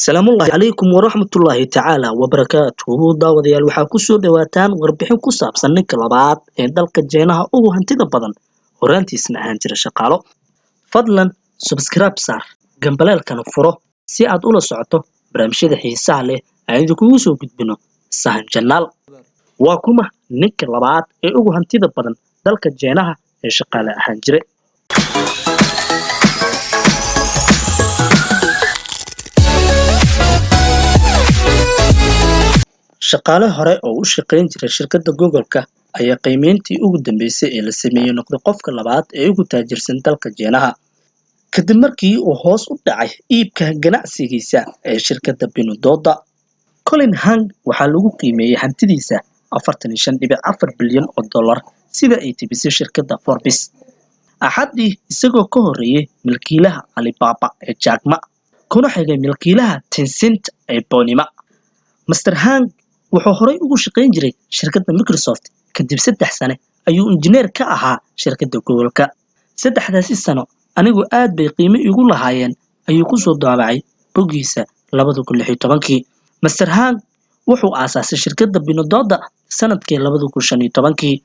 Salaamullahi calaykum waraxmatullaahi tacaala wabarakaatuhu daawadayaal waxaa ku soo dhawaataan warbixin ku saabsan ninka labaad ee dalka Jeenaha ugu hantida badan horaantiisna ahaan jira shaqaalo. Fadlan subscribe saar gambaleelkana furo si aad ula socoto barnaamijyada xiisaha leh ee idinkugu soo gudbino sahan janaal. Waa kuma ninka labaad ee ugu hantida badan dalka Jeenaha ee shaqaale ahaan jiray. Shaqaale hore oo u shaqayn jiray shirkadda Google-ka ayaa qiimeyntii ugu dambeysay ee la sameeyay noqday qofka labaad ee ugu taajirsan dalka Jeenaha kadib markii uu hoos u dhacay iibka ganacsigiisa ee shirkadda Pinduoduo. Colin Hung waxaa lagu qiimeeyay hantidiisa 45.4 bilyan oo dollar sida ay tibisay shirkadda Forbes. Axaddii isagoo ka horeeyay milkiilaha Alibaba ee Jack Ma kuna xigay milkiilaha Tencent ee Bonima. Mr. Hung wuxuu horey ugu shaqayn jiray shirkadda Microsoft kadib 3 sano ayuu injineer ka ahaa shirkadda Google-ka. 3daasi sano anigu aad bay qiimo igu lahaayeen ayuu ku soo daabacay boggiisa 2016. Mr. Hung wuxuu aasaasay shirkadda Pinduoduo sanadkii 2015.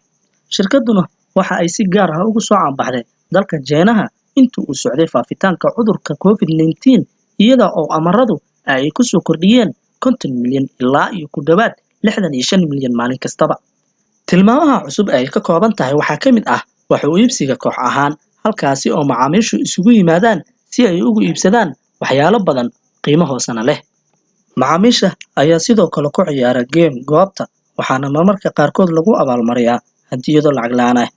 Shirkadduna waxa ay si gaar ah ugu soo caanbaxday dalka Jeenaha intii uu socday faafitaanka cudurka COVID-19 iyada oo amaradu ay ku soo kordhiyeen 50 milyan ilaa iyo ku dhawaad 65 milyan maalin kastaba. Tilmaamaha cusub ay ka kooban tahay waxaa ka mid ah wax u iibsiga koox ahaan halkaasi oo macaamiishu isugu yimaadaan si ay ugu iibsadaan waxyaalo badan qiimo hoosana leh. Macaamiisha ayaa sidoo kale ku ciyaara game goobta waxaana marmarka qaarkood lagu abaalmariyaa hadiyado lacag la'aan ah.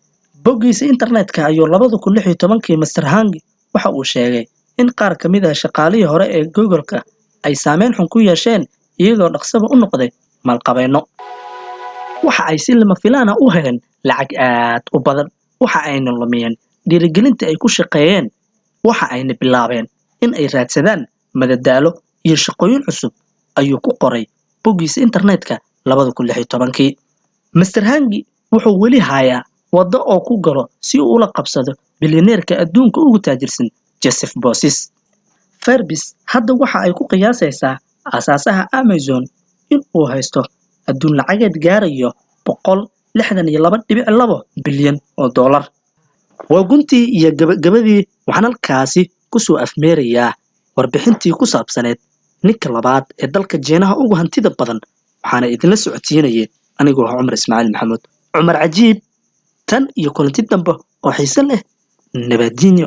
Boggiisa internetka ayuu 2016 Mr. Hung waxa uu sheegay in qaar ka mid ah shaqaalihii hore ee Google-ka ay saameyn xun ku yeesheen iyagoo dhaqsaba u noqday maalqabeenno. Waxa ay si lama filaan ah u heleen lacag aad u badan waxa ayna lumiyeen dhiirigelinta ay ku shaqeeyeen waxa ayna bilaabeen in ay raadsadaan madadaalo iyo shaqooyin cusub ayuu ku qoray boggiisa internetka 2016. Mr. Hung wuxuu weli hayaa waddo oo ku galo si uu ula qabsado bilyaneerka adduunka ugu taajirsan Jeff Bezos. Forbes hadda waxa ay ku qiyaasaysaa aasaasaha Amazon in uu haysto adduun lacageed gaarayo 162.2 bilyan oo dollar. Waa guntii iyo gabagabadii waxaan halkaasi ku soo afmeerayaa warbixintii ku saabsaneed ninka labaad ee dalka Jeenaha ugu hantida badan waxaana idinla socodsiinayay anigoo Cumar Ismaaciil Maxamuud Cumar Cajiib tan iyo kulanti dambe oo xiiso leh nabadgelyo.